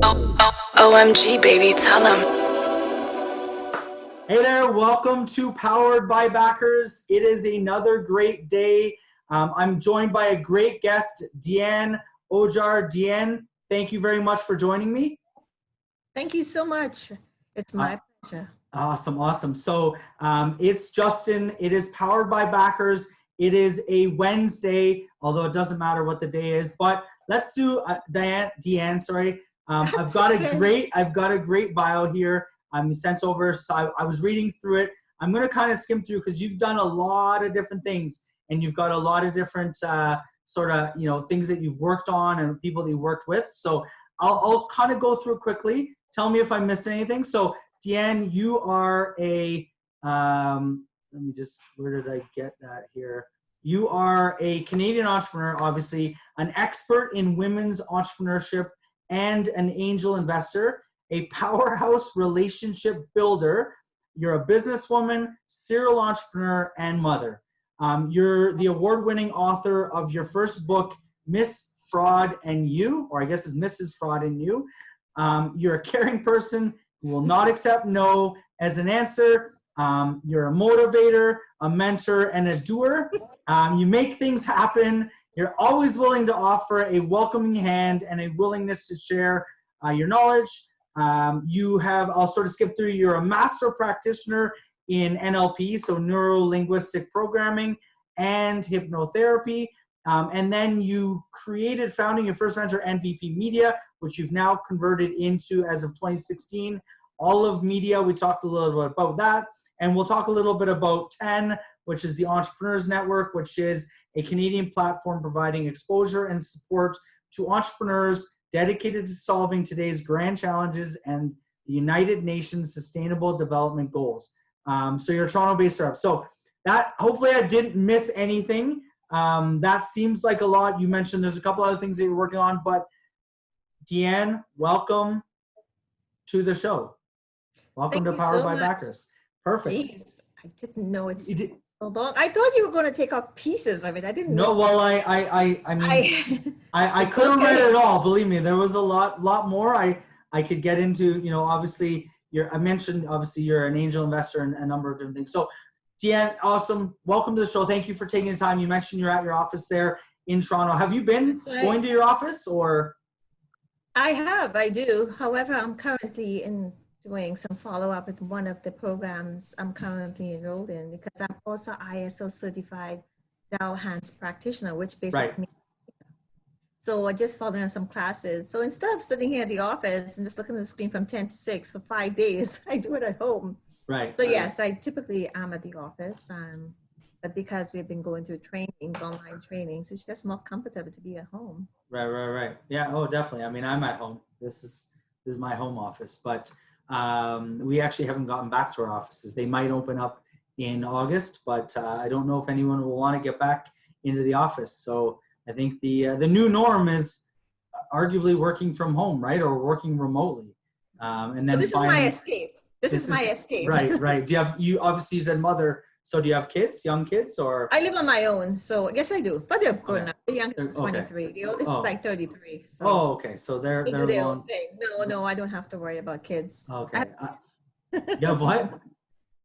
OMG, baby, tell them. Hey there, welcome to Powered by Backers. It is another great day. I'm joined by a great guest, Dianne, Ojar. Dianne, thank you very much for joining me. Thank you so much. It's my pleasure. Awesome. So it's Justin. It is Powered by Backers. It is a Wednesday, although it doesn't matter what the day is. But let's do Dianne. Sorry, I've got a great bio here. I'm sent over, so I was reading through it. I'm going to kind of skim through because you've done a lot of different things, and you've got a lot of different things that you've worked on and people that you worked with. So I'll kind of go through quickly. Tell me if I missed anything. So Dianne, you are where did I get that here? You are a Canadian entrepreneur, obviously, an expert in women's entrepreneurship and an angel investor, a powerhouse relationship builder. You're a businesswoman, serial entrepreneur, and mother. You're the award-winning author of your first book, Miss Fraud and You, or I guess it's Mrs. Fraud and You. You're a caring person who will not accept no as an answer. You're a motivator, a mentor, and a doer. You make things happen. You're always willing to offer a welcoming hand and a willingness to share your knowledge. I'll sort of skip through, you're a master practitioner in NLP, so neuro-linguistic programming and hypnotherapy. And then you founding your first venture, NVP Media, which you've now converted into, as of 2016, all of media. We talked a little bit about that. And we'll talk a little bit about 10, which is the Entrepreneurs Network, which is a Canadian platform providing exposure and support to entrepreneurs dedicated to solving today's grand challenges and the United Nations Sustainable Development Goals. So you're a Toronto-based startup. So that, hopefully I didn't miss anything. That seems like a lot. You mentioned there's a couple other things that you're working on, but Dianne, welcome to the show. Welcome to Powered by Backers. Perfect. Jeez, I didn't know it's so long. I thought you were going to take out pieces of it. I didn't know. No, well, I couldn't read it all. Believe me, there was a lot more I could get into. You know, obviously, I mentioned obviously you're an angel investor and a number of different things. So, Dianne, awesome. Welcome to the show. Thank you for taking the time. You mentioned you're at your office there in Toronto. Have you been going to your office or? I do. However, I'm currently doing some follow-up with one of the programs I'm currently enrolled in, because I'm also ISO certified Dow Hands practitioner, which basically means, so I just followed on some classes. So instead of sitting here at the office and just looking at the screen from 10 to 6 for 5 days, I do it at home. Right. So yes, I typically am at the office, but because we've been going through online trainings, it's just more comfortable to be at home. Right. Yeah. Oh, definitely. I mean, I'm at home. This is my home office, but we actually haven't gotten back to our offices. They might open up in August, but I don't know if anyone will want to get back into the office. So I think the new norm is arguably working from home, right, or working remotely. And then this is my escape. This is my escape. Right. You obviously said mother. So do you have kids, young kids, or? I live on my own, so yes, I do. But they're grown up. The youngest is 23. Okay. The oldest is like 33. So okay. So they're their own thing. No, I don't have to worry about kids. Okay. You have what?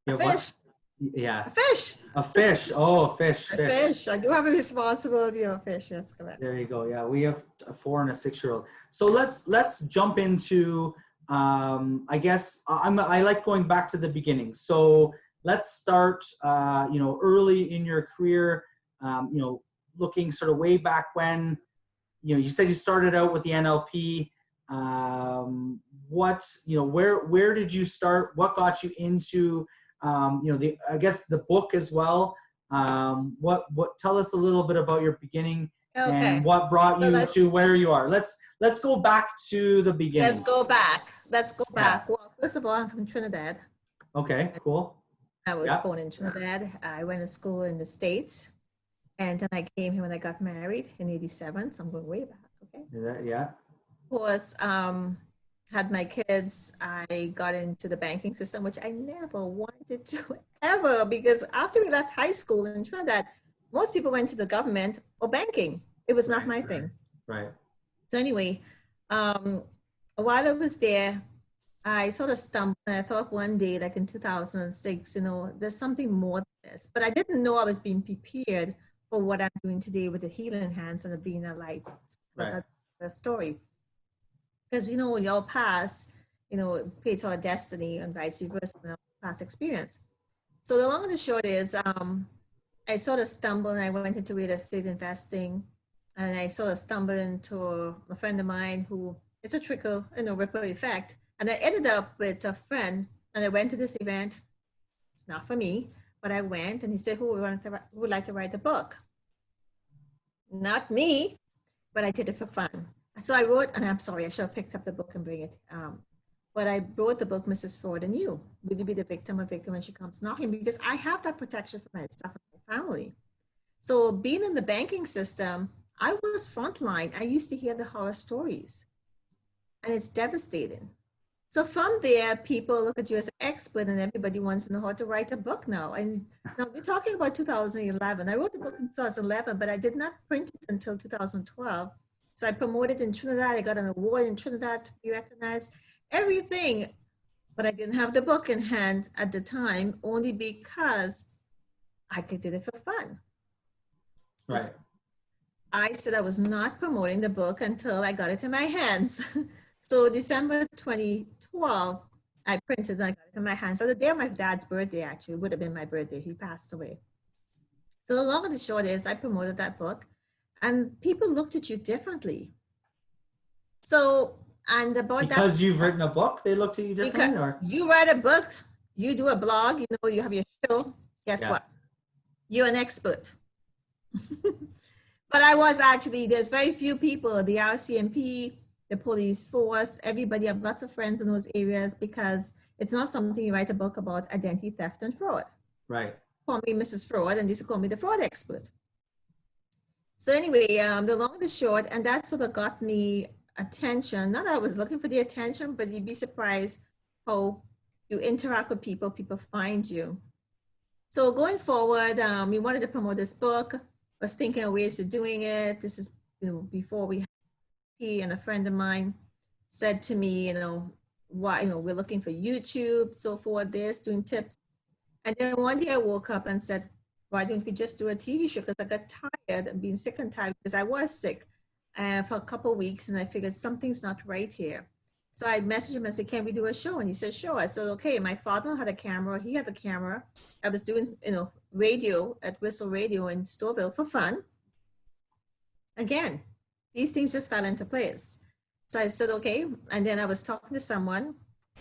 You have fish. What? Yeah. A fish. A fish. Oh, a fish. A fish. I do have a responsibility of a fish. That's correct. There you go. Yeah, we have a 4 and a 6-year-old. So let's jump into. I guess I like going back to the beginning. So let's start, early in your career, looking sort of way back when, you said you started out with the NLP. Where did you start? What got you into, I guess the book as well. Tell us a little bit about your beginning and what brought you to where you are. Let's go back to the beginning. Let's go back. Yeah. Well, first of all, I'm from Trinidad. Okay, cool. I was born in Trinidad. I went to school in the States, and then I came here when I got married in '87. So I'm going way back. Okay. Yeah. Of course, had my kids. I got into the banking system, which I never wanted to ever, because after we left high school in Trinidad, most people went to the government or banking. It was not my thing. Right. So anyway, while I was there, I sort of stumbled and I thought one day, like in 2006, there's something more to this. But I didn't know I was being prepared for what I'm doing today with the healing hands and the being a light. So that's Right. a story. Because we know your past, creates our destiny and vice versa in our past experience. So the long and the short is, I sort of stumbled and I went into real estate investing, and I sort of stumbled into a friend of mine who, it's a trickle, ripple effect. And I ended up with a friend, and I went to this event. It's not for me, but I went, and he said, who would like to write a book? Not me, but I did it for fun. So I wrote, and I'm sorry, I should have picked up the book and bring it. But I wrote the book, Mrs. Fraud and You. Will you be the victim or victim when she comes knocking? Because I have that protection for myself and my family. So being in the banking system, I was frontline. I used to hear the horror stories, and it's devastating. So from there, people look at you as an expert, and everybody wants to know how to write a book now. And now we're talking about 2011. I wrote the book in 2011, but I did not print it until 2012. So I promoted in Trinidad. I got an award in Trinidad to be recognized, everything. But I didn't have the book in hand at the time, only because I did it for fun. Right. I said I was not promoting the book until I got it in my hands. So December 2012, I printed and I got it in my hands. So the day of my dad's birthday, actually, would have been my birthday. He passed away. So the long and the short is I promoted that book, and people looked at you differently. So, and about because that, you've written a book, they looked at you differently, or you write a book, you do a blog, you have your show. Guess what? You're an expert. But I was actually, there's very few people, the RCMP, the police force, everybody, I have lots of friends in those areas, because it's not something you write a book about identity theft and fraud. Right. Call me Mrs. Fraud, and they used to call me the fraud expert. So anyway, the long and the short, and that sort of got me attention. Not that I was looking for the attention, but you'd be surprised how you interact with people, people find you. So going forward, we wanted to promote this book. Was thinking of ways to doing it. This is, before he and a friend of mine said to me, why, we're looking for YouTube, so forth, this, doing tips. And then one day I woke up and said, why don't we just do a TV show? Because I got tired and being sick and tired, because I was sick for a couple of weeks, and I figured something's not right here. So I messaged him and said, can we do a show? And he said, sure. I said, okay. My father had a camera. He had a camera. I was doing, radio at Whistle Radio in Stouffville for fun. Again, these things just fell into place. So I said, okay. And then I was talking to someone,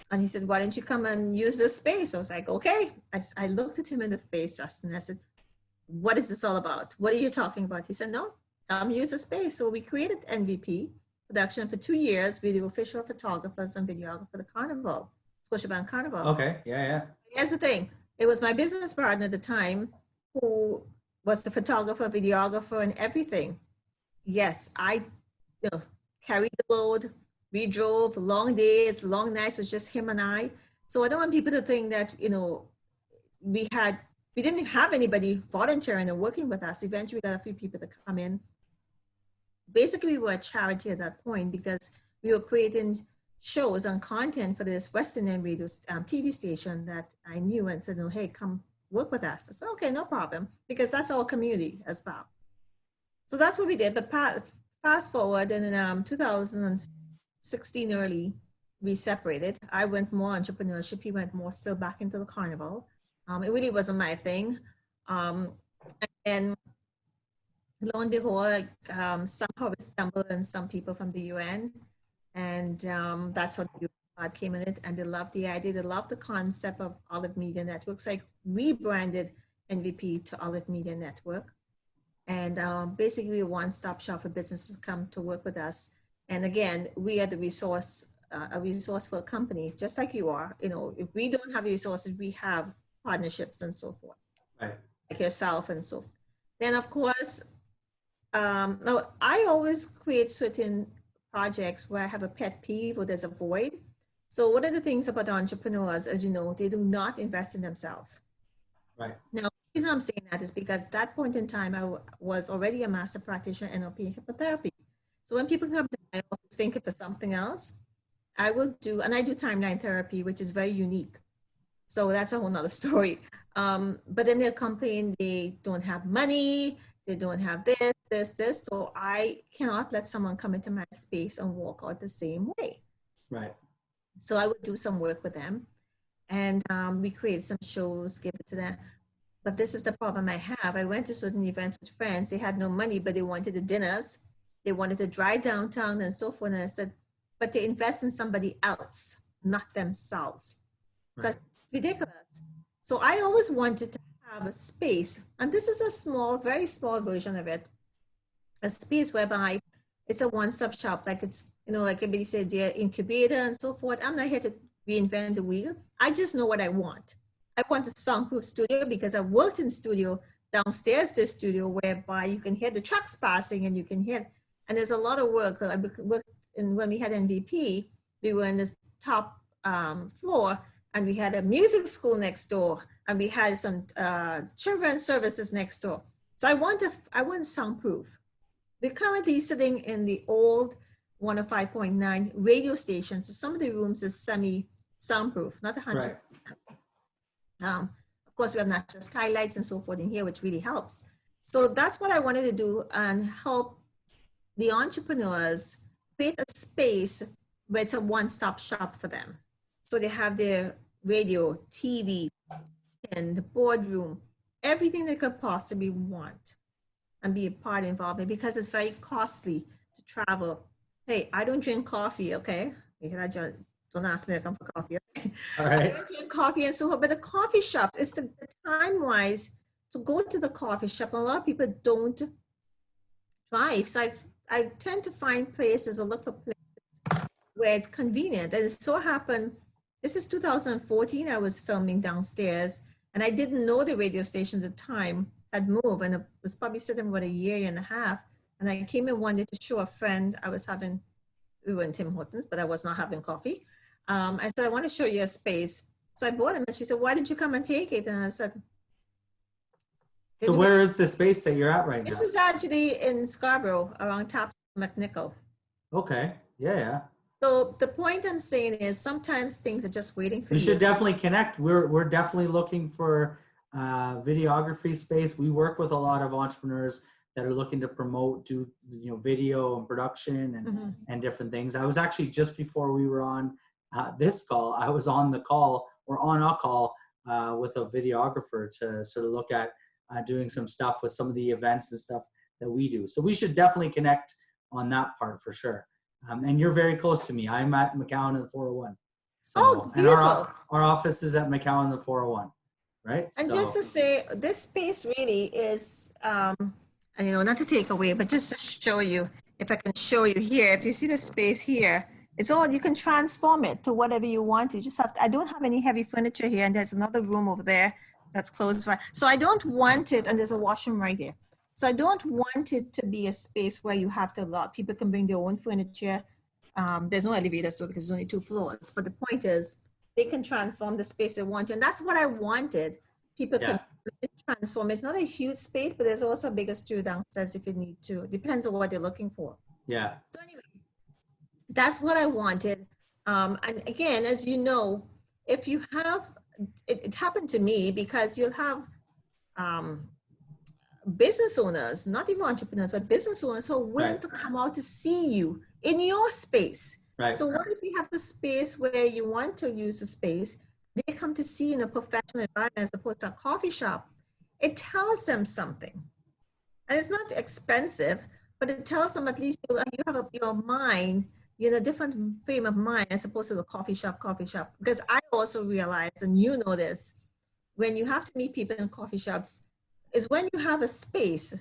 and he said, why don't you come and use this space? I was like, okay. I looked at him in the face, Justin. I said, what is this all about? What are you talking about? He said, no, use the space. So we created MVP production for 2 years. We're the official photographers and videographers for the Carnival, Scotiabank Carnival. Okay, yeah. Here's the thing. It was my business partner at the time who was the photographer, videographer, and everything. Yes, I carried the load. We drove long days, long nights, with just him and I. So I don't want people to think that, we didn't have anybody volunteering and working with us. Eventually we got a few people to come in. Basically, we were a charity at that point, because we were creating shows and content for this West Indian radio TV station that I knew, and said, hey, come work with us. I said, okay, no problem, because that's our community as well. So that's what we did. But fast forward, and in 2016 early, we separated. I went more entrepreneurship. He went more still back into the Carnival. It really wasn't my thing. And lo and behold, somehow we stumbled on some people from the UN, and that's how the pod came in it, and they loved the idea. They loved the concept of Olive Media Network. So I rebranded MVP to Olive Media Network, and basically a one-stop shop for businesses to come to work with us. And again, we are the a resourceful company, just like you are. If we don't have resources, we have partnerships and so forth, Right. like yourself and so forth. Then of course, now I always create certain projects where I have a pet peeve or there's a void. So one of the things about entrepreneurs, as you know, they do not invest in themselves. Right. Now, the reason I'm saying that is because at that point in time, I was already a master practitioner in NLP hypnotherapy. So when people come to my office thinking for something else, I will do, and I do timeline therapy, which is very unique. So that's a whole nother story. But then they'll complain they don't have money, they don't have this. So I cannot let someone come into my space and walk out the same way. Right. So I would do some work with them, and we create some shows, give it to them. But this is the problem I have. I went to certain events with friends. They had no money, but they wanted the dinners. They wanted to drive downtown and so forth. And I said, but they invest in somebody else, not themselves. So Right. that's ridiculous. So I always wanted to have a space, and this is a small, very small version of it, a space whereby it's a one-stop shop. Like it's, like everybody said, their incubator and so forth. I'm not here to reinvent the wheel. I just know what I want. I want a soundproof studio because I worked in studio downstairs, this studio whereby you can hear the trucks passing and you can hear, and there's a lot of work. I worked in, when we had MVP, we were in this top floor, and we had a music school next door, and we had some children's services next door. So I want soundproof. We're currently sitting in the old 105.9 radio station. So some of the rooms is semi-soundproof, not 100%. Right. Of course, we have natural skylights and so forth in here, which really helps. So that's what I wanted to do and help the entrepreneurs create a space where it's a one-stop shop for them. So they have their radio, TV, and the boardroom, everything they could possibly want and be a part involved in, because it's very costly to travel. Hey, I don't drink coffee, okay? Don't ask me to come for coffee. Okay? All right. I don't drink coffee and so forth, but the coffee shop, it's the time-wise to go to the coffee shop. A lot of people don't drive. So I tend to find places or look for places where it's convenient. And it so happened, this is 2014, I was filming downstairs, and I didn't know the radio station at the time had moved, and it was probably sitting about a year and a half. And I came in one day to show a friend we were in Tim Hortons, but I was not having coffee. I said, I want to show you a space. So I bought him, and she said, why did you come and take it? And I said, so where is the space that you're at right now? This is actually in Scarborough, around Top McNichol. Okay. Yeah. So the point I'm saying is sometimes things are just waiting for you. You should definitely connect. We're definitely looking for videography space. We work with a lot of entrepreneurs that are looking to promote, do video and production and different things. I was actually, just before we were on this call, I was on a call with a videographer to sort of look at doing some stuff with some of the events and stuff that we do. So we should definitely connect on that part for sure. And you're very close to me. I'm at McCowan in the 401. So, and our office is at McCowan in the 401, right? And just to say, this space really is, not to take away, but just to show you, if I can show you here, if you see the space here, it's all, you can transform it to whatever you want. You just have to, I don't have any heavy furniture here, and there's another room over there that's closed. So I don't want it, and there's a washroom right there. So I don't want it to be a space where you have to, a lot people can bring their own furniture. There's no elevator, so because there's only 2 floors. But the point is, they can transform the space they want to. And that's what I wanted. People can transform. It's not a huge space, but there's also a bigger studio downstairs if you need to. Depends on what they're looking for. Yeah. So anyway, that's what I wanted. And again, as you know, if you have, it happened to me because you'll have business owners, not even entrepreneurs, but business owners who are willing to come out to see you in your space. Right. So what if you have a space where you want to use the space, they come to see you in a professional environment as opposed to a coffee shop? It tells them something. And it's not expensive, but it tells them at least you have your mind, you're in a different frame of mind as opposed to the coffee shop. Because I also realize, and you know this, when you have to meet people in coffee shops, is when you have a space,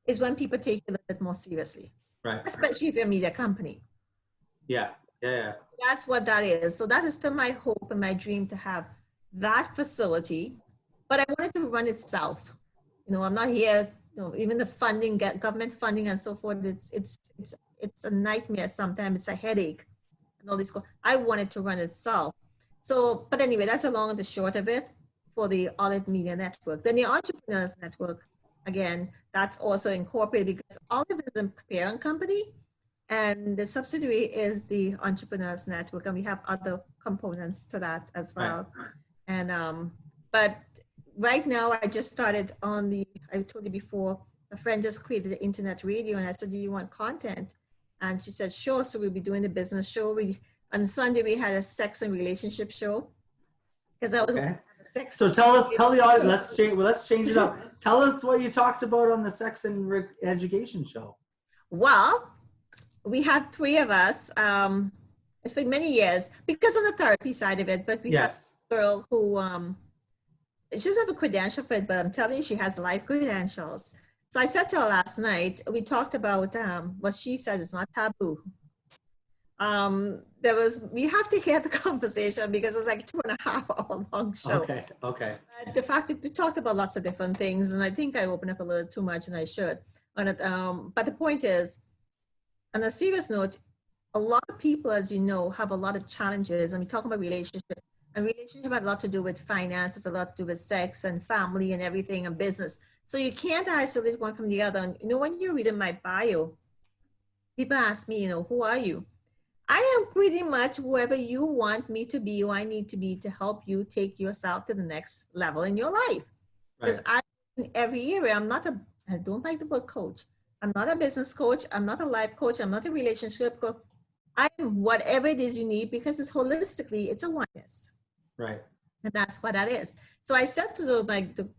is when people take you a little bit more seriously. Right. Especially if you're a media company. Yeah. That's what that is. So that is still my hope and my dream, to have that facility, but I want it to run itself. I'm not here, even the funding, government funding and so forth, it's a nightmare sometimes, it's a headache and all this. I want it to run itself. So, but anyway, that's a long and the short of it for the Olive Media Network. Then the Entrepreneurs Network, again, that's also incorporated because Olive is a parent company, And the subsidiary is the Entrepreneurs Network, and we have other components to that as well. Right. And but right now I just started on the, I told you before, a friend just created the internet radio, and I said, do you want content? And she said, sure. So we'll be doing the business show. We on Sunday we had a sex and relationship show because I was Okay. sex. So tell the audience, let's change it up. Tell us what you talked about on the sex and education show. Well, we had three of us. It's been many years because of the therapy side of it, but we have a girl who she doesn't have a credential for it, but I'm telling you, she has life credentials. So I said to her last night, we talked about what she said is not taboo. We have to hear the conversation because it was like 2.5 hour long show. Okay. The fact that we talked about lots of different things, and I think I opened up a little too much, and I should. On it, but the point is, on a serious note, a lot of people, as you know, have a lot of challenges, and we talk about relationship. And relationship has a lot to do with finance, it's a lot to do with sex and family and everything and business. So you can't isolate one from the other. And you know, when you're reading my bio, people ask me, you know, who are you? I am pretty much whoever you want me to be, or I need to be to help you take yourself to the next level in your life. Because in every area, I don't like the word coach. I'm not a business coach. I'm not a life coach. I'm not a relationship coach. I'm whatever it is you need because it's holistically, it's a oneness. Right. And that's what that is. So I said to the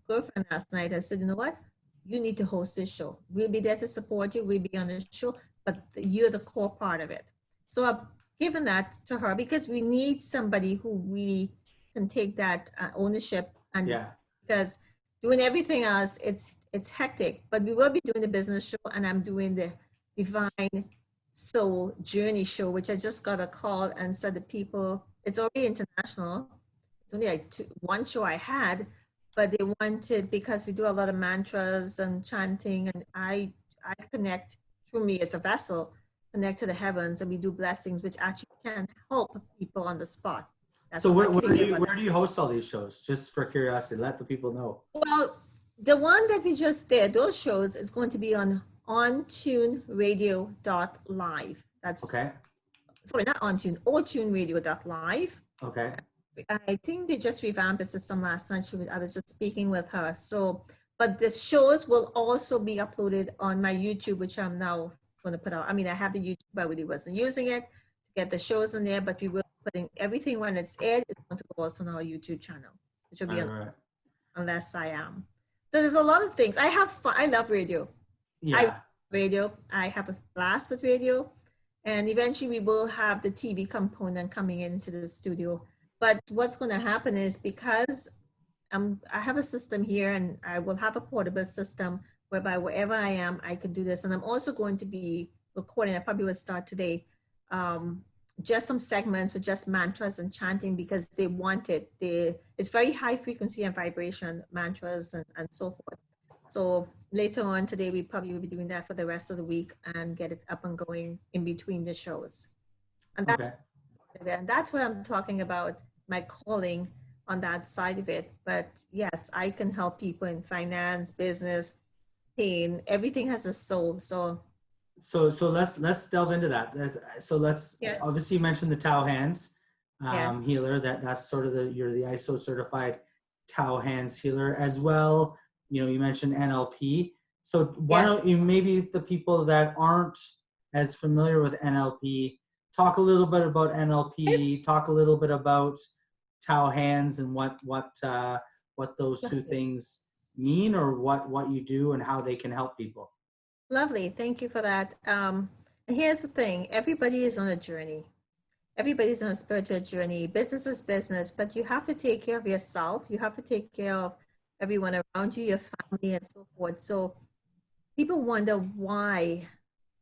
girlfriend last night, I said, you know what? You need to host this show. We'll be there to support you. We'll be on the show, but you're the core part of it. So I've given that to her because we need somebody who really can take that ownership. And because doing everything else, it's hectic, but we will be doing the business show, and I'm doing the Divine Soul Journey show, which I just got a call and said the people, it's already international. It's only like one show I had, but they wanted, because we do a lot of mantras and chanting, and I connect through me as a vessel, connect to the heavens, and we do blessings, which actually can help people on the spot. That's so where do you host all these shows? Just for curiosity, let the people know. Well, the one that we just did, those shows, is going to be on ontuneradio.live. That's okay. Sorry, not ontune, otuneradio.live. Okay. I think they just revamped the system last night. I was just speaking with her. So, but the shows will also be uploaded on my YouTube, which I'm now going to put out. I mean, I have the YouTube, I really wasn't using it to get the shows in there, but we will be putting everything when it's aired. It's going to go also on our YouTube channel, which will be unless I am. So there's a lot of things. I have fun. I love radio. I have a blast with radio, and eventually we will have the TV component coming into the studio. But what's going to happen is, because I have a system here, and I will have a portable system whereby wherever I am, I can do this. And I'm also going to be recording, I probably will start today, just some segments with just mantras and chanting, because they want it. It's very high frequency and vibration mantras and so forth. So later on today, we probably will be doing that for the rest of the week and get it up and going in between the shows. And that's what I'm talking about, my calling on that side of it. But yes, I can help people in finance, business, pain. Everything has a soul. So let's delve into that. Obviously you mentioned the Tao hands healer. That's sort of you're the ISO certified Tao hands healer as well. You know, you mentioned NLP. So why don't you, maybe the people that aren't as familiar with NLP, talk a little bit about NLP, talk a little bit about Tao hands and what those two things mean, or what you do and how they can help people. Lovely. Thank you for that. And here's the thing. Everybody is on a journey. Everybody's on a spiritual journey. Business is business, but you have to take care of yourself. You have to take care of everyone around you, your family, and so forth. So people wonder why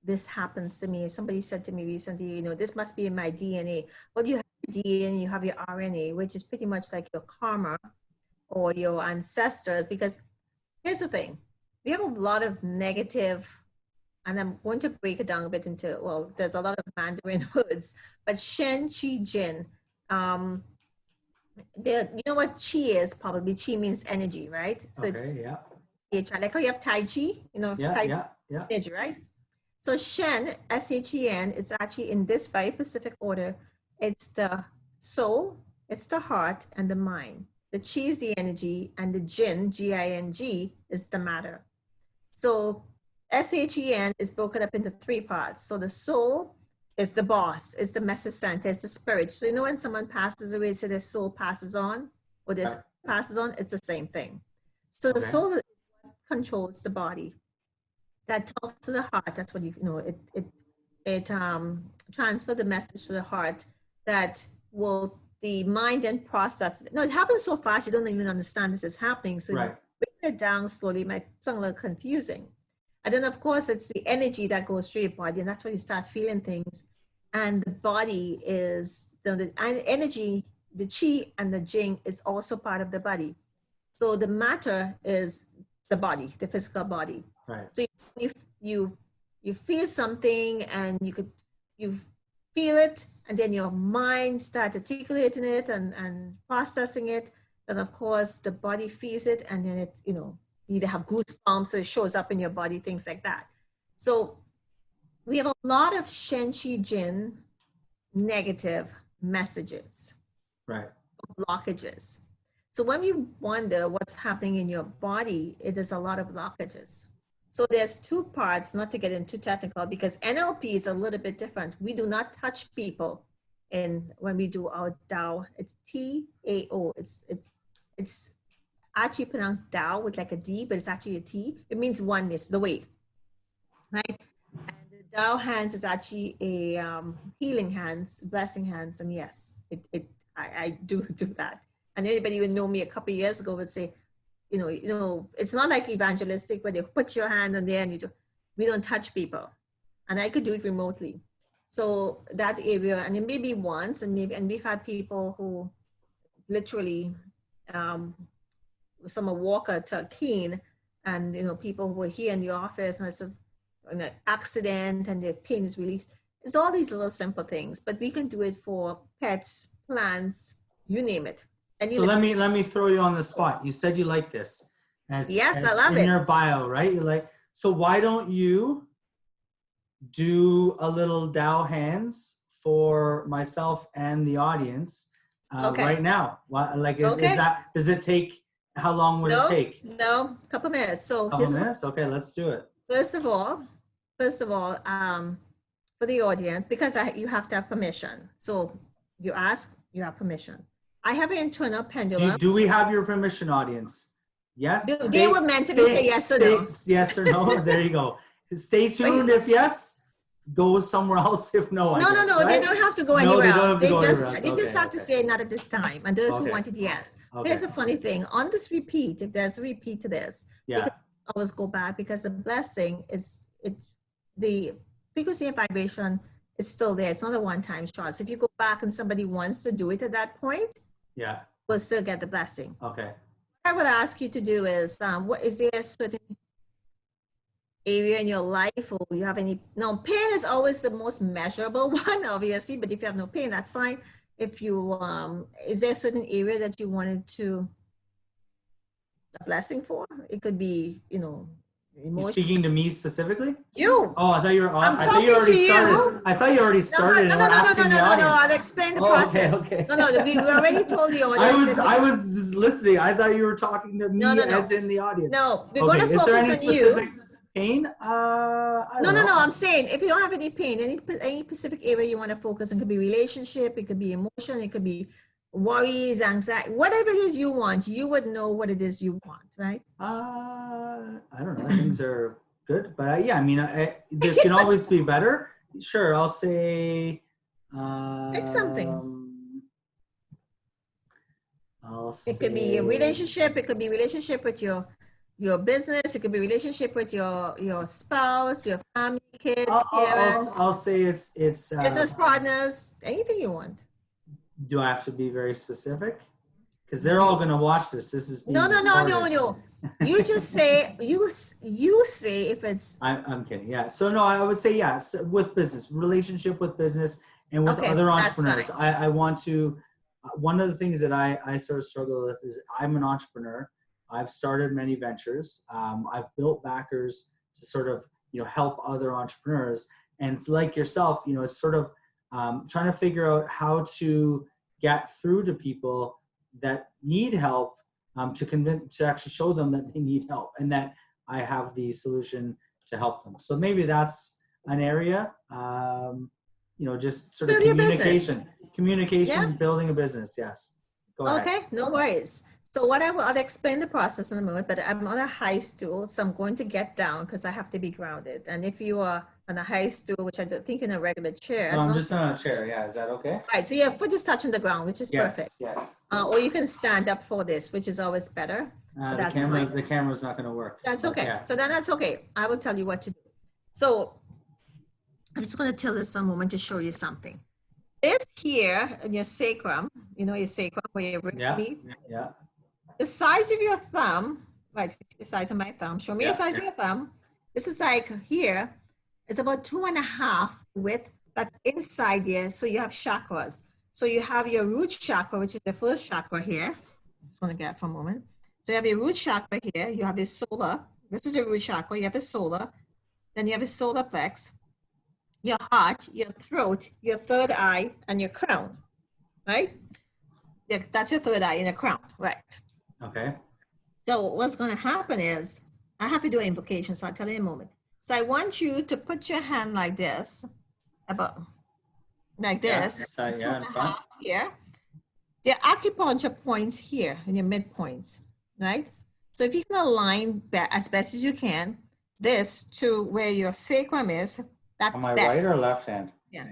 this happens to me. Somebody said to me recently, you know, this must be in my DNA. Well, you have your DNA, you have your RNA, which is pretty much like your karma or your ancestors. Because here's the thing. We have a lot of negative, and I'm going to break it down a bit into, well, there's a lot of Mandarin words, but Shen, Qi, Jin. You know what Qi is? Probably Qi means energy, right? So it's like how you have Tai Chi, you know, energy, right? So Shen, S-H-E-N, it's actually in this very specific order. It's the soul, it's the heart, and the mind. The chi is the energy, and the jin, G-I-N-G, is the matter. So S-H-E-N is broken up into three parts. So the soul is the boss, is the message center, it's the spirit. So you know when someone passes away, so their soul passes on, or their spirit passes on, it's the same thing. So the soul is what controls the body. That talks to the heart. That's what you know. It transfer the message to the heart that will the mind then process it. No, it happens so fast you don't even understand this is happening. So Right. you break it down slowly. It might sound a little confusing. And then of course it's the energy that goes through your body, and that's when you start feeling things. And the body is the energy, the chi and the jing is also part of the body. So the matter is the body, the physical body. Right. So you feel something and you feel it, and then your mind starts articulating it and processing it. Then of course the body feels it, and then it, you know, you either have goosebumps or it shows up in your body, things like that. So we have a lot of Shen Qi Jin negative messages, Right. blockages. So when you wonder what's happening in your body, it is a lot of blockages. So there's two parts, not to get into technical, because NLP is a little bit different. We do not touch people when we do our Tao. It's T-A-O. It's actually pronounced Tao with like a D, but it's actually a T. It means oneness, the way, right? And the Tao hands is actually a healing hands, blessing hands, and yes, I do that. And anybody who know me a couple of years ago would say, you know, it's not like evangelistic where they put your hand on there and we don't touch people. And I could do it remotely. So that area, and it may be once, and we've had people who literally, some a walker to a cane, and, you know, people who were here in the office and it's an accident and their pain is released. It's all these little simple things, but we can do it for pets, plants, you name it. So let me throw you on the spot. You said you like this. Yes, I love it. In your bio, right? You're like, so why don't you do a little Tao hands for myself and the audience right now? Like, is that, does it take, how long would it take? No, a couple minutes. So couple minutes? Okay, let's do it. First of all, for the audience, because you have to have permission. So you ask, you have permission. I have an internal pendulum. Do we have your permission, audience? Yes? They were meant to say yes or no. Yes or no. There you go. Stay tuned if yes. Go somewhere else if no. No, right? They don't have to go anywhere else. They just have to say not at this time. And those who wanted yes. Here's a funny thing. On this repeat, if there's a repeat to this, you can always go back, because the blessing is the frequency and vibration is still there. It's not a one-time shot. So if you go back and somebody wants to do it at that point, we'll still get the blessing. Okay. What I would ask you to do is, what is there a certain area in your life, or you have any? No, pain is always the most measurable one, obviously. But if you have no pain, that's fine. If you, is there a certain area that you wanted to a blessing for? It could be, you know, emotion. You're speaking to me specifically? You. Oh, I thought you were on. I thought you already started. I thought you already started. No. I'll explain the process. Okay. No. We already told the audience. I was just listening. I thought you were talking to me as in the audience. No, we're going to focus on you. Pain? No. I'm saying if you don't have any pain, any specific area you want to focus on, it could be relationship, it could be emotion, it could be worries, anxiety, whatever it is you want, you would know what it is you want, right? I don't know. Things are good, but yeah, I mean, there can always be better. Sure, I'll say. Pick something. It could be a relationship. It could be relationship with your business. It could be relationship with your spouse, your family, kids, parents. I'll say it's business partners. Anything you want. Do I have to be very specific? Because they're all going to watch this. This is no. You just say you say if it's. I'm kidding. Yeah. So no, I would say yes with business, relationship with business, and with other entrepreneurs. I want to. One of the things that I sort of struggle with is I'm an entrepreneur. I've started many ventures. I've built backers to sort of help other entrepreneurs. And it's like yourself, it's sort of trying to figure out how to get through to people that need help, to actually show them that they need help and that I have the solution to help them. So maybe that's an area, just sort of Build your business. communication, Yeah. building a business. Yes. Go ahead. Okay, no worries. So I'll explain the process in a moment, but I'm on a high stool, so I'm going to get down because I have to be grounded. And if you are on a high stool, which I don't think in a regular chair. No, I'm just on a chair. Yeah, is that okay? Right, so your foot is touching the ground, which is perfect. Yes. Or you can stand up for this, which is always better. The camera's not going to work. That's okay. Yeah. So then that's okay. I will tell you what to do. So I'm just going to tell this a moment to show you something. This here in your sacrum, your sacrum where your ribs meet. Yeah. The size of your thumb, right? The size of my thumb. Show me the size of your thumb. This is like here. It's about 2.5 width. That's inside there. So you have chakras. So you have your root chakra, which is the first chakra here. Just want to get it for a moment. So you have your root chakra here. You have your solar. This is your root chakra. You have the solar. Then you have your solar plex, your heart, your throat, your third eye, and your crown, right? Yeah, that's your third eye and your crown, right? Okay. So what's going to happen is, I have to do an invocation, so I'll tell you in a moment. So I want you to put your hand like this, like this. Yeah, in front. Here. The acupuncture points here in your midpoints, right? So if you can align as best as you can, this to where your sacrum is, that's on my best. right or left hand? Yeah.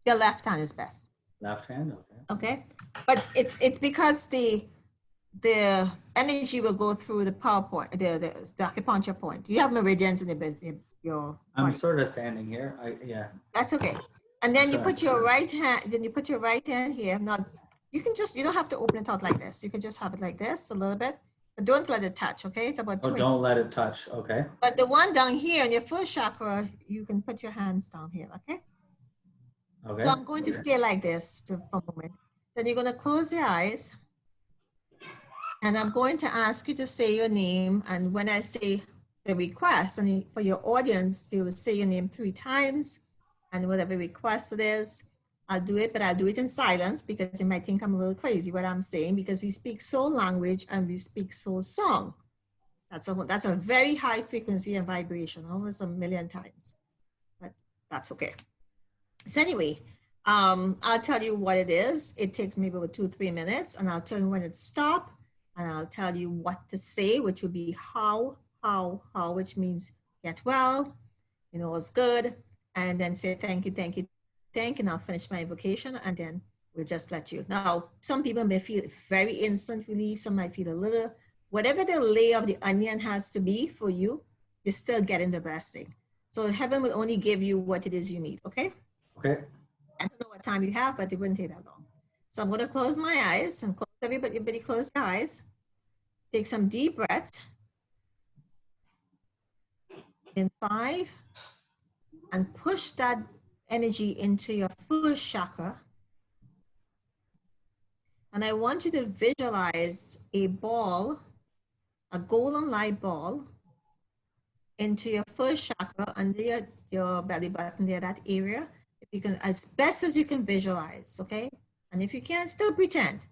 Your left hand is best. Left hand, okay. Okay. But it's because the energy will go through the power point, the acupuncture point. You have meridians in your I'm body. sort of standing here. That's okay. And then you put your right hand, here. Now you don't have to open it out like this. You can just have it like this a little bit, but don't let it touch, okay? It's about 2 don't let it touch, okay. But the one down here in your first chakra, you can put your hands down here, okay? Okay. So I'm going to stay like this for a moment. Then you're going to close your eyes. And I'm going to ask you to say your name. And when I say the request, and for your audience, you will say your name 3 times. And whatever request it is, I'll do it, but I'll do it in silence because you might think I'm a little crazy what I'm saying, because we speak soul language and we speak soul song. That's a very high frequency and vibration, almost 1,000,000 times, but that's okay. So anyway, I'll tell you what it is. It takes maybe about 2-3 minutes, and I'll tell you when it stops, and I'll tell you what to say, which would be how, which means get well, it's good, and then say thank you, and I'll finish my invocation, and then we'll just let you. Now, some people may feel very instant relief, some might feel a little, whatever the layer of the onion has to be for you, you're still getting the blessing. So heaven will only give you what it is you need, okay? Okay. I don't know what time you have, but it wouldn't take that long. So I'm going to close my eyes and everybody close your eyes. Take some deep breaths. In 5, and push that energy into your first chakra. And I want you to visualize a ball, a golden light ball, into your first chakra under your belly button there, that area. If you can, as best as you can visualize, okay? And if you can't, still pretend.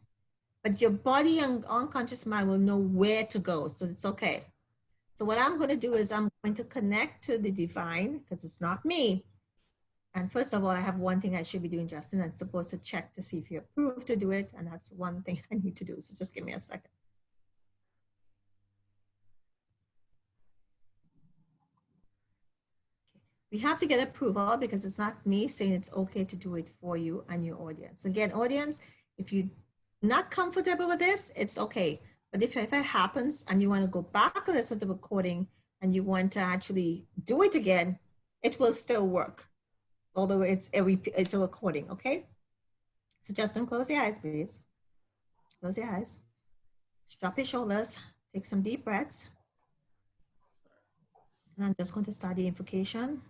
But your body and unconscious mind will know where to go, so it's okay. So what I'm going to do is I'm going to connect to the divine, because it's not me. And first of all, I have one thing I should be doing, Justin. I'm supposed to check to see if you're approved to do it. And that's one thing I need to do. So just give me a second. We have to get approval because it's not me saying it's okay to do it for you and your audience. Again, audience, if you're not comfortable with this, it's okay. But if it happens and you want to go back and listen to the recording and you want to actually do it again, it will still work. Although it's a recording, okay? So Justin, close your eyes, please. Close your eyes. Drop your shoulders. Take some deep breaths. And I'm just going to start the invocation.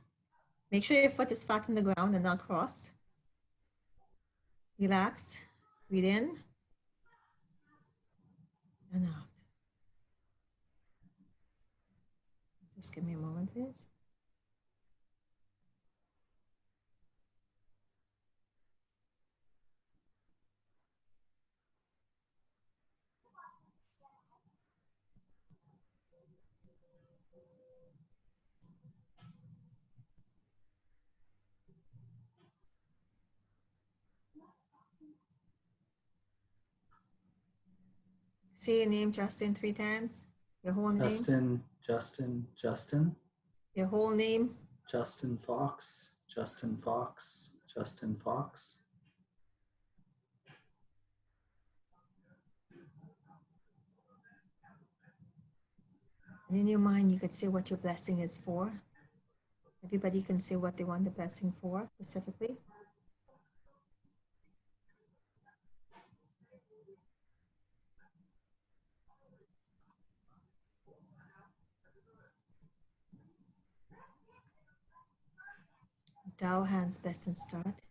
Make sure your foot is flat on the ground and not crossed. Relax. Breathe in and out. Just give me a moment, please. Say your name, Justin, 3 times. Your whole name. Justin, Justin, Justin. Your whole name. Justin Fox, Justin Fox, Justin Fox. And in your mind, you could say what your blessing is for. Everybody can say what they want the blessing for specifically. Tao hands best and start.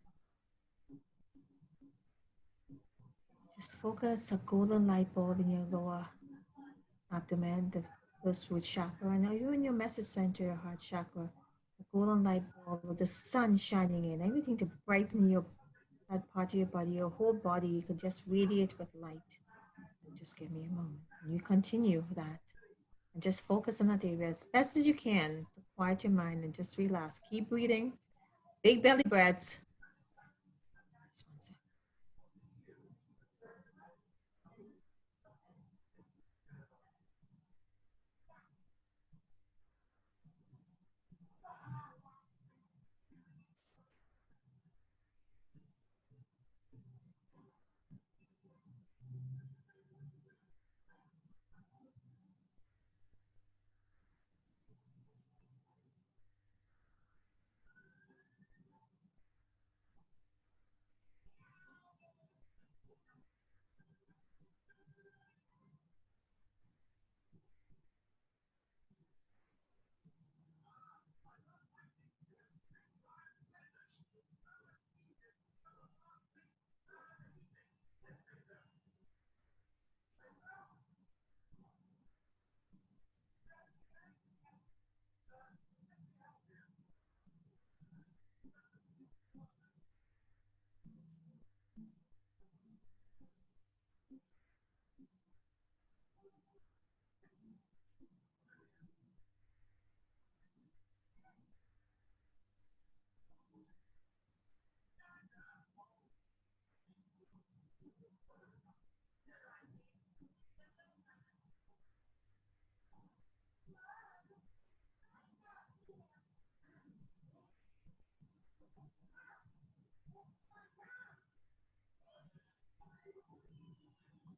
Just focus a golden light bulb in your lower abdomen, the first root chakra. And now you're in your message center, your heart chakra. The golden light bulb with the sun shining in, everything to brighten your that part of your body, your whole body. You can just radiate with light. And just give me a moment. And you continue that. And just focus on that area as best as you can to quiet your mind and just relax. Keep breathing. Big belly breaths. Just 1 second.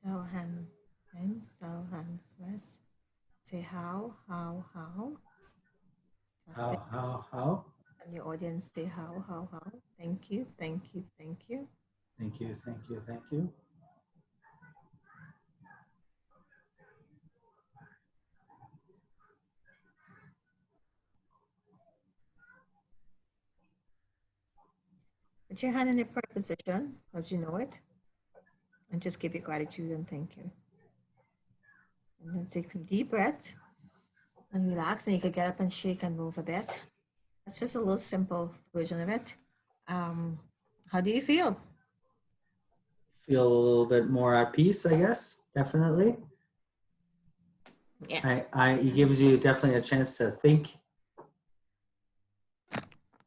Down hand bends, down hands rest. Say how. Just say, How? and your audience say how. Thank you. Thank you, thank you. Put your hand in the prayer position as you know it. And just give your gratitude and thank you. And then take some deep breaths and relax. And you could get up and shake and move a bit. That's just a little simple version of it. How do you feel? Feel a little bit more at peace, I guess. Definitely. Yeah. It gives you definitely a chance to think.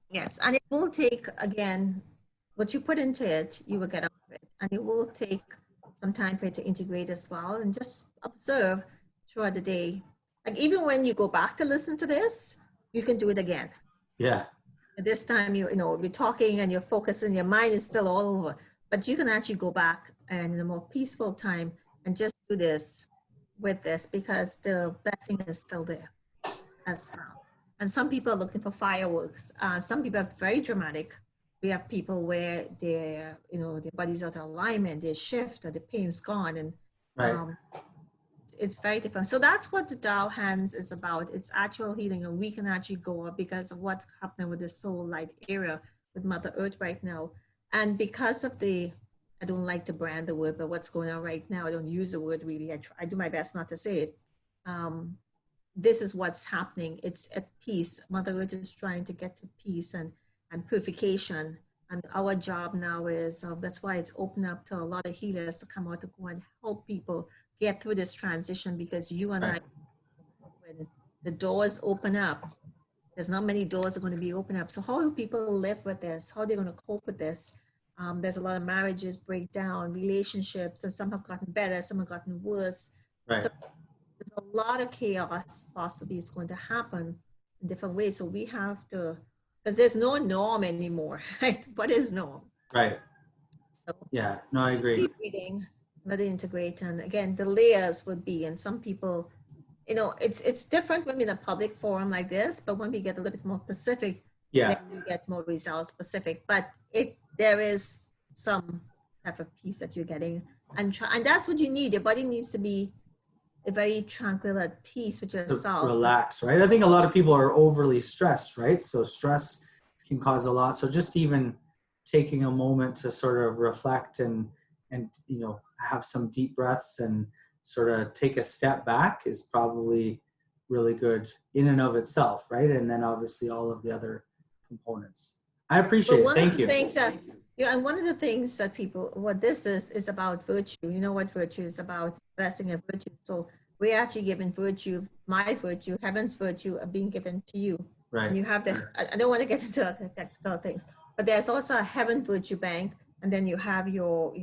Yes, and it will take, again, what you put into it, you will get out of it. And it will take some time for it to integrate as well, and just observe throughout the day. Like even when you go back to listen to this, you can do it again. Yeah. And this time, you're talking and you're focusing, your mind is still all over, but you can actually go back and in a more peaceful time and just do this with this, because the blessing is still there as well. And some people are looking for fireworks. Some people are very dramatic. We have people where their body's out of alignment, they shift, or the pain's gone, and Right. It's very different. So that's what the Tao hands is about. It's actual healing, and we can actually go up because of what's happening with the soul light area with Mother Earth right now. And because of I don't like to brand the word, but what's going on right now, I don't use the word really. I do my best not to say it. This is what's happening. It's at peace. Mother Earth is trying to get to peace and purification. And our job now is, that's why it's open up to a lot of healers to come out to go and help people get through this transition, because you and I, when the doors open up, there's not many doors are going to be open up. So how do people live with this? How are they going to cope with this? There's a lot of marriages break down, relationships, and some have gotten better, some have gotten worse. Right. So there's a lot of chaos possibly is going to happen in different ways. So we have to, because there's no norm anymore, right? What is norm? Right. So Yeah. No, I agree. keep reading, let it integrate. And again, the layers would be, and some people, you know, it's different when we're in a public forum like this, but when we get a little bit more specific, Yeah. then we get more results specific. But there is some type of piece that you're getting, and that's what you need. Your body needs to be a very tranquil at peace with To yourself. relax, right? I think a lot of people are overly stressed, right? So stress can cause a lot. So just even taking a moment to sort of reflect and you know, have some deep breaths and sort of take a step back is probably really good in and of itself, right? And then obviously all of the other components. I appreciate it. Thank you. Yeah, and one of the things that people, what this is about virtue. You know what virtue is about, blessing of virtue. So we're actually given virtue, my virtue, heaven's virtue are being given to you. Right. And you have the, I don't want to get into the technical things, but there's also a heaven virtue bank, and then you have your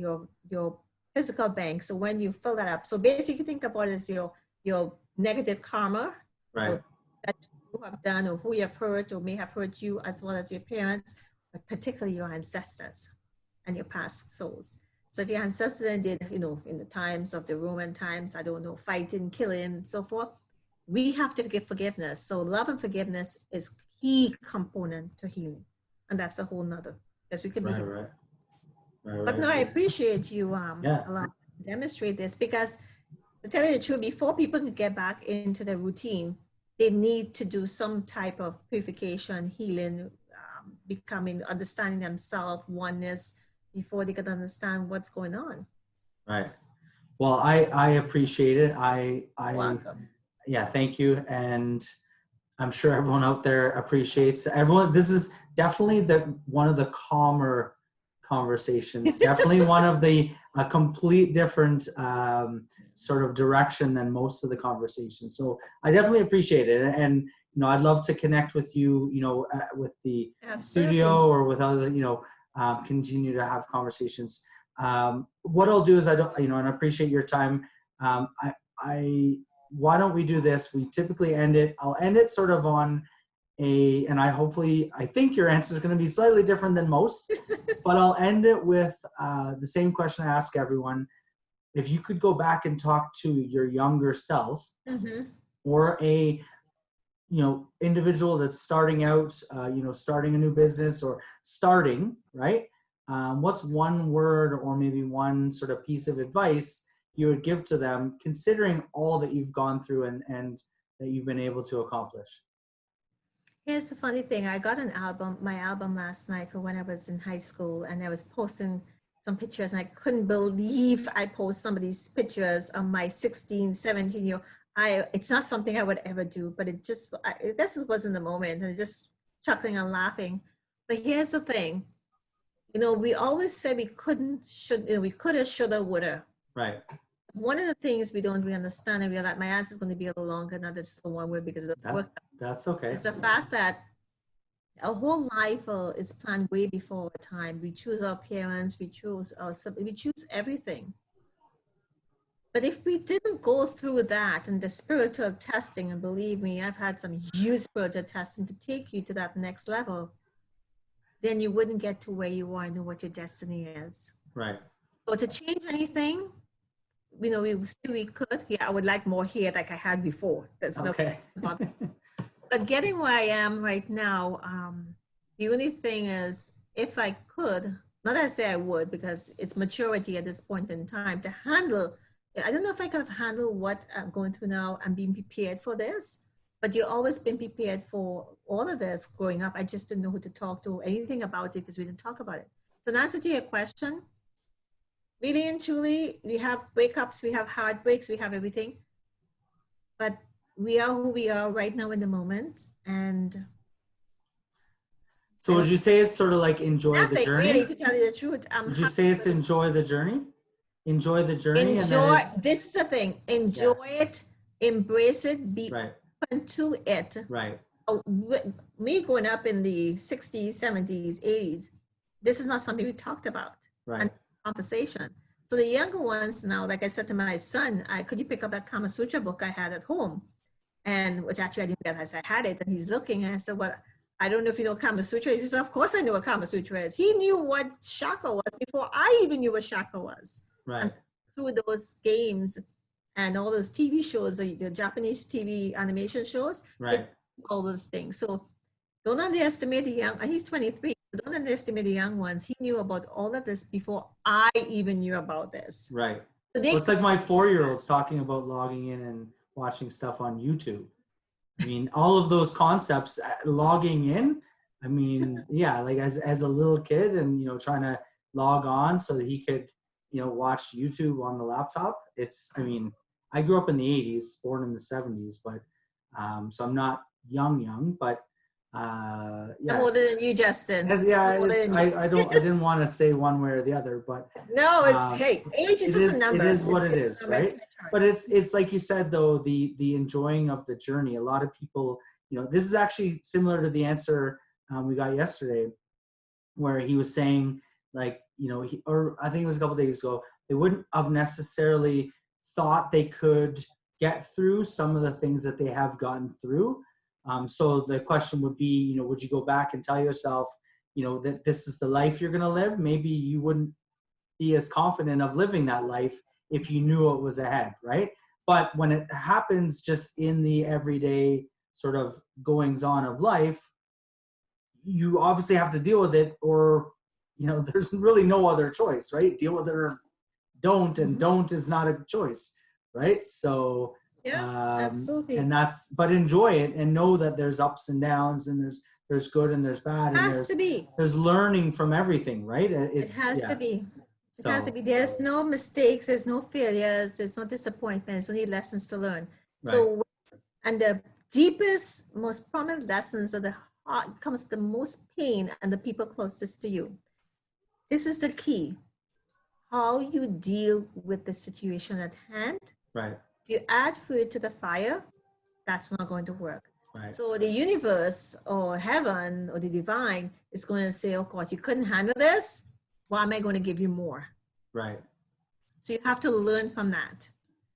physical bank. So when you fill that up, so basically think about it as your negative karma, right, that you have done or who you have hurt or may have hurt you, as well as your parents, but particularly your ancestors and your past souls. So if your ancestors did, you know, in the times of the Roman times, I don't know, fighting, killing, and so forth, we have to give forgiveness. So love and forgiveness is key component to healing. And that's a whole nother, because we can be right. But no, I appreciate you allowing to demonstrate this, because to tell you the truth, before people can get back into the routine, they need to do some type of purification, healing, becoming, understanding themselves, oneness, before they can understand what's going on. Right. Well, I appreciate it. Welcome. Yeah, thank you. And I'm sure everyone out there appreciates everyone. This is definitely one of the calmer conversations, definitely one of the complete different sort of direction than most of the conversations. So I definitely appreciate it. And, you know, I'd love to connect with you, you know, with the studio or with other, you know, continue to have conversations. What I'll do is and I appreciate your time. Why don't we do this? We typically I'll end it sort of on and I think your answer is going to be slightly different than most, but I'll end it with the same question I ask everyone. If you could go back and talk to your younger self, or a, you know, individual that's starting out, you know, starting a new business or starting, right? What's one word or maybe one sort of piece of advice you would give to them, considering all that you've gone through and that you've been able to accomplish? Here's the funny thing. I got my album last night for when I was in high school, and I was posting some pictures, and I couldn't believe I post some of these pictures of my 16, 17 year. It's not something I would ever do, but I guess it was in the moment, and just chuckling and laughing. But here's the thing. You know, we always say we coulda, shoulda, woulda. Right. One of the things we don't really understand, and we're like, my answer is going to be a little longer, not just one word, because it doesn't work. That's okay. It's the fact that our whole life is planned way before our time. We choose our parents, we choose everything. But if we didn't go through that and the spiritual testing, and believe me, I've had some huge spiritual testing to take you to that next level, then you wouldn't get to where you are and know what your destiny is. Right. So to change anything, you know, we could. Yeah, I would like more here like I had before. That's okay. But getting where I am right now, the only thing is, if I could, not that I say I would, because it's maturity at this point in time to handle. I don't know if I could have handled what I'm going through now and being prepared for this. But you've always been prepared for all of us growing up. I just didn't know who to talk to, anything about it, because we didn't talk about it. So in answer to your question, really and truly, we have breakups, we have heartbreaks, we have everything. But we are who we are right now in the moment. And so would you say it's sort of like enjoy the journey? Really, to tell you the truth. Would you say it's enjoy the journey? Enjoy the journey. This is the thing. Enjoy it, embrace it, be open to it. Right. Me growing up in the 60s, 70s, 80s, this is not something we talked about. Right. And conversation. So the younger ones now, like I said to my son, could you pick up that Kama Sutra book I had at home? And which actually I didn't realize I had it. And he's looking and I said, well, I don't know if you know Kama Sutra. He says, of course I know what Kama Sutra is. He knew what chakra was before I even knew what chakra was. Right. And through those games and all those TV shows, the Japanese TV animation shows, Right. all those things. So don't underestimate the young, he's 23. Don't underestimate the young ones. He knew about all of this before I even knew about this. Right. So Well, it's like my 4-year-old's talking about logging in and watching stuff on YouTube. I mean, all of those concepts, logging in, I mean, yeah, like as a little kid and, you know, trying to log on so that he could, you know, watch YouTube on the laptop. It's, I mean, I grew up in the 80s, born in the 70s, but so I'm not young, but yes. I'm older than you, Justin. Yeah, I didn't want to say one way or the other, but no, it's hey, age is just a number. It is what it is, right? But it's like you said though, the enjoying of the journey. A lot of people, you know, this is actually similar to the answer we got yesterday, where he was saying like, you know, or I think it was a couple days ago, they wouldn't have necessarily thought they could get through some of the things that they have gotten through. So the question would be, you know, would you go back and tell yourself, you know, that this is the life you're going to live? Maybe you wouldn't be as confident of living that life if you knew what was ahead, right? But when it happens just in the everyday sort of goings on of life, you obviously have to deal with it, or, you know, there's really no other choice, right? Deal with it or don't, and don't is not a choice, right? So yeah, absolutely. And but enjoy it and know that there's ups and downs, and there's good and there's bad, and there's learning from everything, right? It has to be. It So, has to be. There's no mistakes, there's no failures, there's no disappointments, only lessons to learn. right. So, and the deepest, most prominent lessons of the heart comes the most pain and the people closest to you. This is the key. How you deal with the situation at hand. Right. If you add food to the fire, that's not going to work. Right. So the universe or heaven or the divine is going to say, oh God, you couldn't handle this. Why am I going to give you more? Right. So you have to learn from that.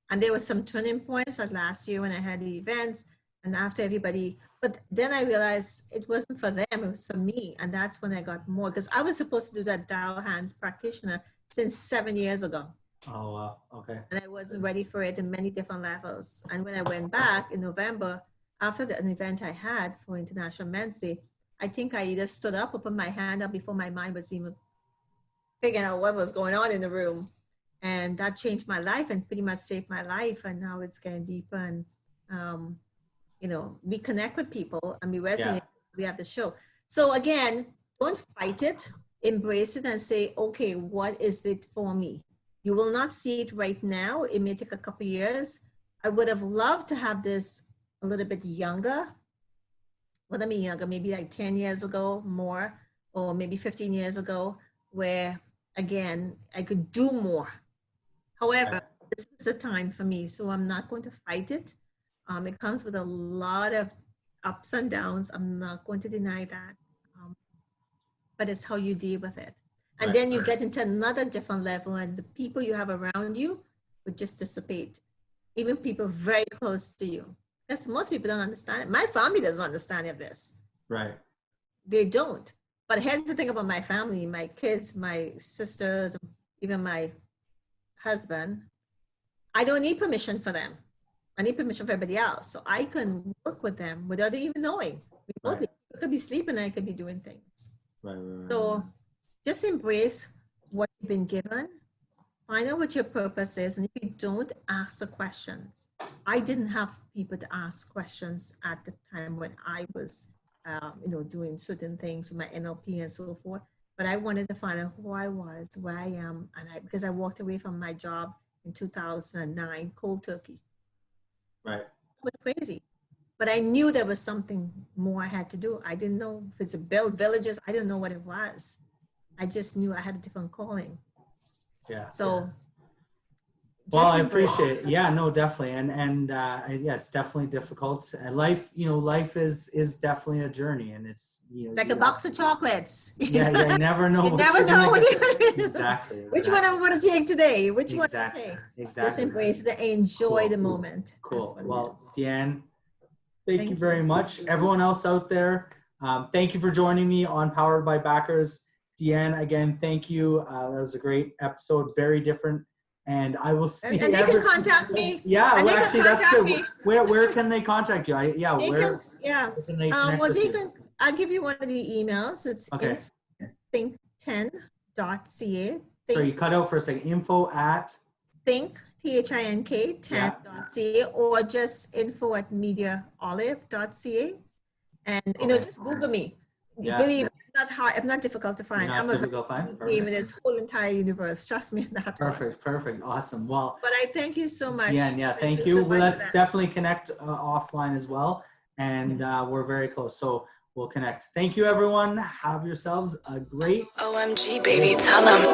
And there were some turning points like last year when I had the events and after everybody, but then I realized it wasn't for them, it was for me. And that's when I got more, because I was supposed to do that Tao Hands practitioner since 7 years ago. Oh, wow. Okay. And I wasn't ready for it in many different levels. And when I went back in November, after an event I had for International Men's Day, I think I either stood up or put my hand up before my mind was even figuring out what was going on in the room. And that changed my life and pretty much saved my life. And now it's getting deeper and, you know, we connect with people and we resonate. Yeah. We have the show. So again, don't fight it, embrace it and say, okay, what is it for me? You will not see it right now. It may take a couple of years. I would have loved to have this a little bit younger. Well, I mean younger, maybe like 10 years ago more, or maybe 15 years ago, where again, I could do more. However, this is the time for me, so I'm not going to fight it. It comes with a lot of ups and downs. I'm not going to deny that, but it's how you deal with it. And then you get into another different level, and the people you have around you would just dissipate. Even people very close to you. Because most people don't understand it. My family doesn't understand of this. Right. They don't. But here's the thing about my family, my kids, my sisters, even my husband. I don't need permission for them. I need permission for everybody else. So I can work with them without them even knowing. Remotely. I could be sleeping, I could be doing things. Right. So just embrace what you've been given. Find out what your purpose is. And if you don't, ask the questions. I didn't have people to ask questions at the time when I was, you know, doing certain things with my NLP and so forth. But I wanted to find out who I was, where I am, and because I walked away from my job in 2009, cold turkey. Right. It was crazy. But I knew there was something more I had to do. I didn't know if it's to build villages. I didn't know what it was. I just knew I had a different calling. Yeah. So Well, I embrace appreciate it. it. Yeah, no, definitely. And yeah, it's definitely difficult. And life, life is definitely a journey, and it's, Like a box of chocolates. yeah, you never know You what never you're know gonna what get. you're gonna Exactly. Which one I'm going to take today? Which one to Exactly. take? Just Exactly. embrace the enjoy Cool. the moment. That's Cool. what it Well, is. Dianne, thank you Thank very much. Everyone else out there, thank you for joining me on Powered by Backers. Dianne, again, thank you. That was a great episode, very different. And I will see And they can contact me. Yeah, And well, they can actually, that's contact good. me. Where can they contact you? They Where can, yeah. can they connect Well, with they you? can, I'll give you one of the emails. It's Okay. think10.ca. Sorry, you cut out for a second. Info at Think, THINK, 10.ca, or just info@mediaolive.ca. And, just Google me. Yeah. Believe me, it's not hard, it's not difficult to find. Not I'm a difficult to find. name in this whole entire universe. Trust me in that one. Perfect. Awesome. Well, But I thank you so much. yeah, thank you. So Well, much let's for that. definitely connect offline as well. And Yes. we're very close. So we'll connect. Thank you, everyone. Have yourselves a great OMG, baby, tell them.